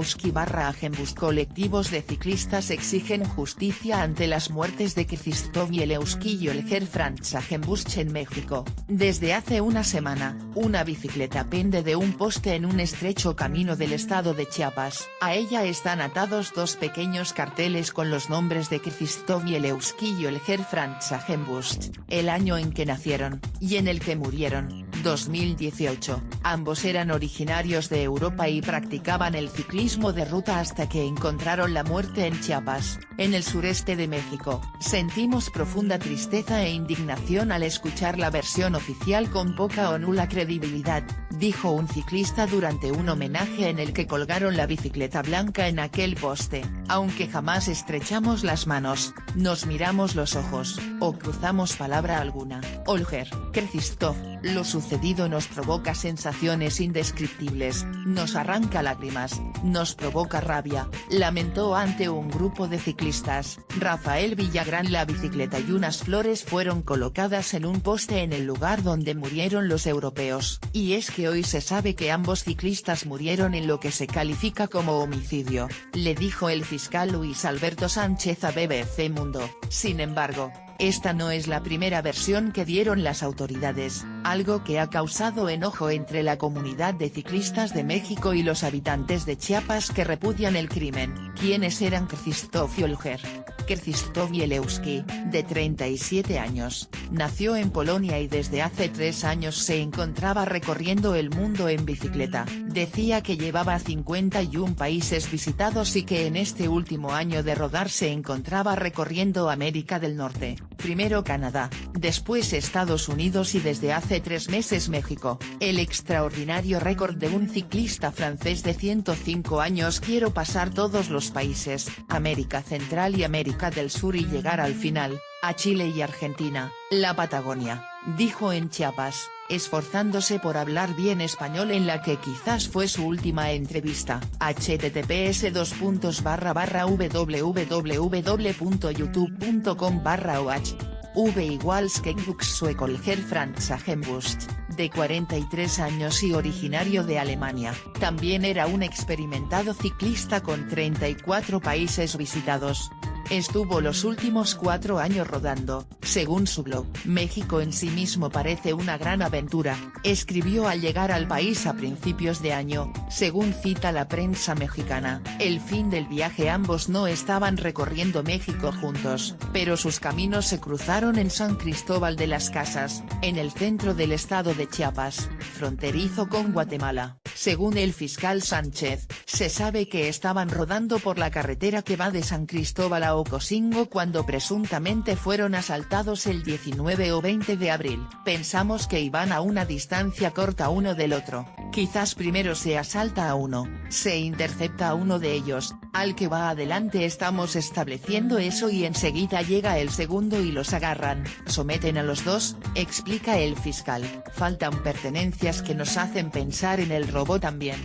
Eleuski/Ajembus. Colectivos de ciclistas exigen justicia ante las muertes de Krzysztof Wieleuski y Olger Franz Ajembus en México. Desde hace una semana, una bicicleta pende de un poste en un estrecho camino del estado de Chiapas. A ella están atados dos pequeños carteles con los nombres de Krzysztof Wieleuski y Olger Franz Ajembus, el año en que nacieron, y en el que murieron, 2018. Ambos eran originarios de Europa y practicaban el ciclismo de ruta hasta que encontraron la muerte en Chiapas, en el sureste de México. Sentimos profunda tristeza e indignación al escuchar la versión oficial con poca o nula credibilidad, dijo un ciclista durante un homenaje en el que colgaron la bicicleta blanca en aquel poste. Aunque jamás estrechamos las manos, nos miramos los ojos, o cruzamos palabra alguna. Olger, Krzysztof, lo sucedido nos provoca sensaciones indescriptibles, nos arranca lágrimas, nos provoca rabia, lamentó ante un grupo de ciclistas. Rafael Villagrán. La bicicleta y unas flores fueron colocadas en un poste en el lugar donde murieron los europeos, y es que hoy se sabe que ambos ciclistas murieron en lo que se califica como homicidio, le dijo el fiscal Luis Alberto Sánchez a BBC Mundo. Sin embargo, esta no es la primera versión que dieron las autoridades, algo que ha causado enojo entre la comunidad de ciclistas de México y los habitantes de Chiapas que repudian el crimen. ¿Quiénes eran Krzysztof y Olger? Krzysztof Wieleuski, de 37 años, nació en Polonia y desde hace 3 años se encontraba recorriendo el mundo en bicicleta. Decía que llevaba 51 países visitados y que en este último año de rodar se encontraba recorriendo América del Norte, primero Canadá, después Estados Unidos y desde hace 3 meses México. El extraordinario récord de un ciclista francés de 105 años. Quiero pasar todos los países, América Central y América del Sur y llegar al final, a Chile y Argentina, la Patagonia, dijo en Chiapas, esforzándose por hablar bien español en la que quizás fue su última entrevista. https://www.youtube.com/v=skegbuxsuec. Olger Franz Ajembus, de 43 años y originario de Alemania, también era un experimentado ciclista con 34 países visitados. Estuvo los últimos 4 años rodando, según su blog. México en sí mismo parece una gran aventura, escribió al llegar al país a principios de año, según cita la prensa mexicana. El fin del viaje, ambos no estaban recorriendo México juntos, pero sus caminos se cruzaron en San Cristóbal de las Casas, en el centro del estado de Chiapas, fronterizo con Guatemala. Según el fiscal Sánchez, se sabe que estaban rodando por la carretera que va de San Cristóbal a Ocosingo cuando presuntamente fueron asaltados el 19 o 20 de abril. Pensamos que iban a una distancia corta uno del otro, quizás primero se asalta a uno, se intercepta a uno de ellos, al que va adelante estamos estableciendo eso y enseguida llega el segundo y los agarran, someten a los dos, explica el fiscal. Faltan pertenencias que nos hacen pensar en el robo también.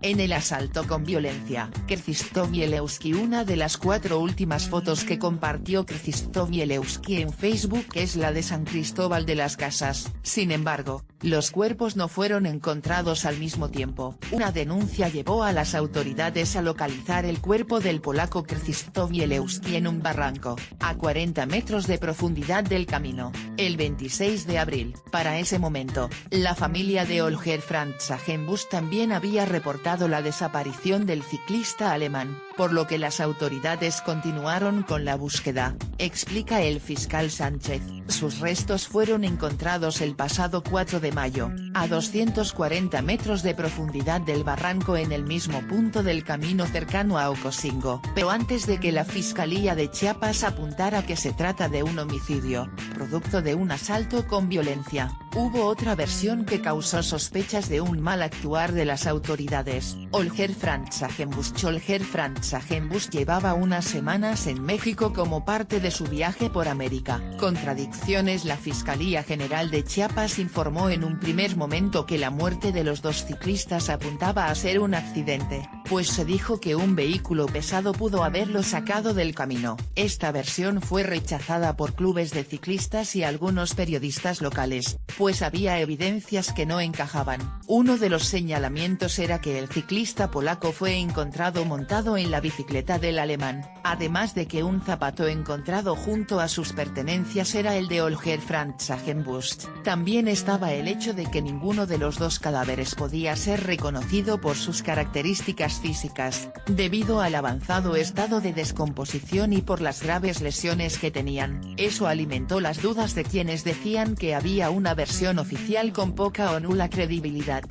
En el asalto con violencia. Krzysztof Wieleuski. Una de las 4 últimas fotos que compartió Krzysztof Wieleuski en Facebook es la de San Cristóbal de las Casas. Sin embargo, los cuerpos no fueron encontrados al mismo tiempo. Una denuncia llevó a las autoridades a localizar el cuerpo del polaco Krzysztof Wieleuski en un barranco, a 40 metros de profundidad del camino, el 26 de abril. Para ese momento, la familia de Olger Franz Ajembus también había reportado la desaparición del ciclista alemán, por lo que las autoridades continuaron con la búsqueda, explica el fiscal Sánchez. Sus restos fueron encontrados el pasado 4 de mayo, a 240 metros de profundidad del barranco en el mismo punto del camino cercano a Ocosingo. Pero antes de que la Fiscalía de Chiapas apuntara que se trata de un homicidio, producto de un asalto con violencia, hubo otra versión que causó sospechas de un mal actuar de las autoridades. Olger Franz Ajembus. Olger Franz Ajembus llevaba unas semanas en México como parte de su viaje por América. Contradicciones. La Fiscalía General de Chiapas informó en un primer momento que la muerte de los dos ciclistas apuntaba a ser un accidente, pues se dijo que un vehículo pesado pudo haberlo sacado del camino. Esta versión fue rechazada por clubes de ciclistas y algunos periodistas locales, pues había evidencias que no encajaban. Uno de los señalamientos era que el ciclista polaco fue encontrado montado en la bicicleta del alemán, además de que un zapato encontrado junto a sus pertenencias era el de Holger Franz Hagenbust. También estaba el hecho de que ninguno de los dos cadáveres podía ser reconocido por sus características físicas, debido al avanzado estado de descomposición y por las graves lesiones que tenían. Eso alimentó las dudas de quienes decían que había una versión oficial con poca o nula credibilidad.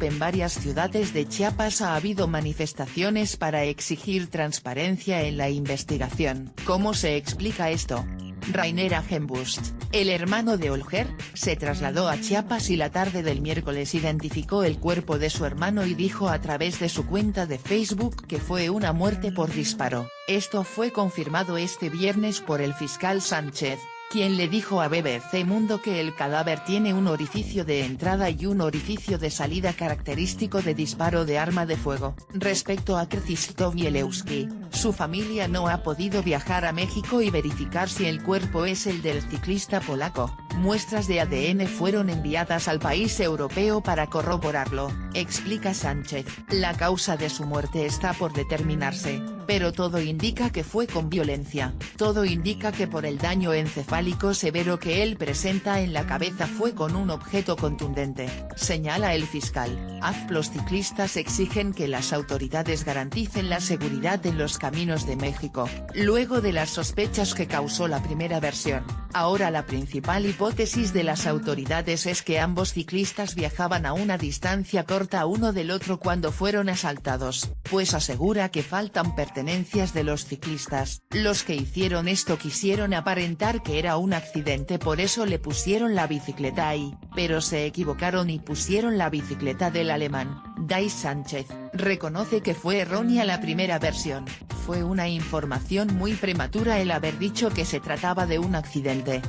En varias ciudades de Chiapas ha habido manifestaciones para exigir transparencia en la investigación. ¿Cómo se explica esto? Rainer Hagenbust, el hermano de Holger, se trasladó a Chiapas y la tarde del miércoles identificó el cuerpo de su hermano y dijo a través de su cuenta de Facebook que fue una muerte por disparo. Esto fue confirmado este viernes por el fiscal Sánchez, quien le dijo a BBC Mundo que el cadáver tiene un orificio de entrada y un orificio de salida característico de disparo de arma de fuego. Respecto a Krzysztof Bielewski, su familia no ha podido viajar a México y verificar si el cuerpo es el del ciclista polaco. Muestras de ADN fueron enviadas al país europeo para corroborarlo, explica Sánchez. La causa de su muerte está por determinarse, pero todo indica que fue con violencia. Todo indica que por el daño encefálico severo que él presenta en la cabeza fue con un objeto contundente, señala el fiscal. Los ciclistas exigen que las autoridades garanticen la seguridad en los caminos de México, luego de las sospechas que causó la primera versión. Ahora la principal hipótesis de las autoridades es que ambos ciclistas viajaban a una distancia corta uno del otro cuando fueron asaltados, pues asegura que faltan pertenencias de los ciclistas. Los que hicieron esto quisieron aparentar que era un accidente, por eso le pusieron la bicicleta ahí, pero se equivocaron y pusieron la bicicleta del alemán. Dai Sánchez reconoce que fue errónea la primera versión, fue una información muy prematura el haber dicho que se trataba de un accidente.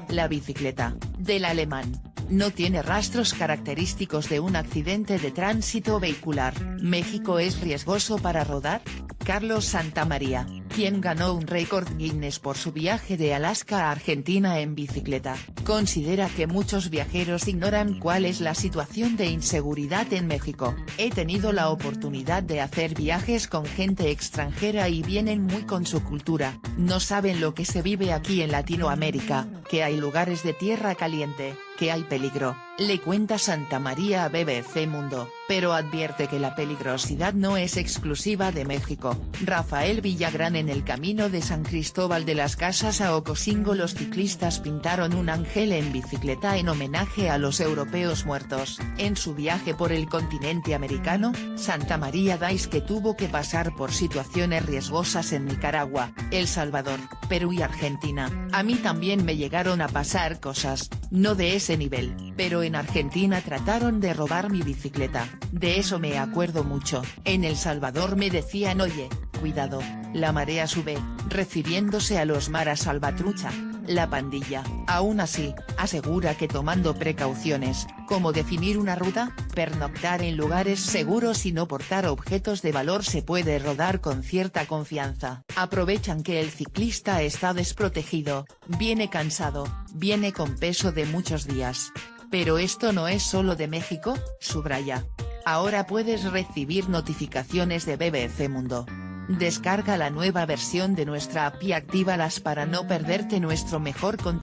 La bicicleta, del alemán, no tiene rastros característicos de un accidente de tránsito vehicular. ¿México es riesgoso para rodar? Carlos Santamaría, quien ganó un récord Guinness por su viaje de Alaska a Argentina en bicicleta, considera que muchos viajeros ignoran cuál es la situación de inseguridad en México. He tenido la oportunidad de hacer viajes con gente extranjera y vienen muy con su cultura, no saben lo que se vive aquí en Latinoamérica, que hay lugares de tierra caliente, que hay peligro, le cuenta Santamaría a BBC Mundo, pero advierte que la peligrosidad no es exclusiva de México. Rafael Villagrán: en el camino de San Cristóbal de las Casas a Ocosingo los ciclistas pintaron un ángel en bicicleta en homenaje a los europeos muertos. En su viaje por el continente americano, Santamaría dice que tuvo que pasar por situaciones riesgosas en Nicaragua, El Salvador, Perú y Argentina. A mí también me llegaron a pasar cosas, no de ese nivel, pero en Argentina trataron de robar mi bicicleta, de eso me acuerdo mucho. En El Salvador me decían: oye, cuidado, la marea sube, refiriéndose a los Mara Salvatrucha, la pandilla. Aún así, asegura que tomando precauciones, como definir una ruta, pernoctar en lugares seguros y no portar objetos de valor, se puede rodar con cierta confianza. Aprovechan que el ciclista está desprotegido, viene cansado, viene con peso de muchos días. Pero esto no es solo de México, subraya. Ahora puedes recibir notificaciones de BBC Mundo. Descarga la nueva versión de nuestra app y actívalas para no perderte nuestro mejor contenido.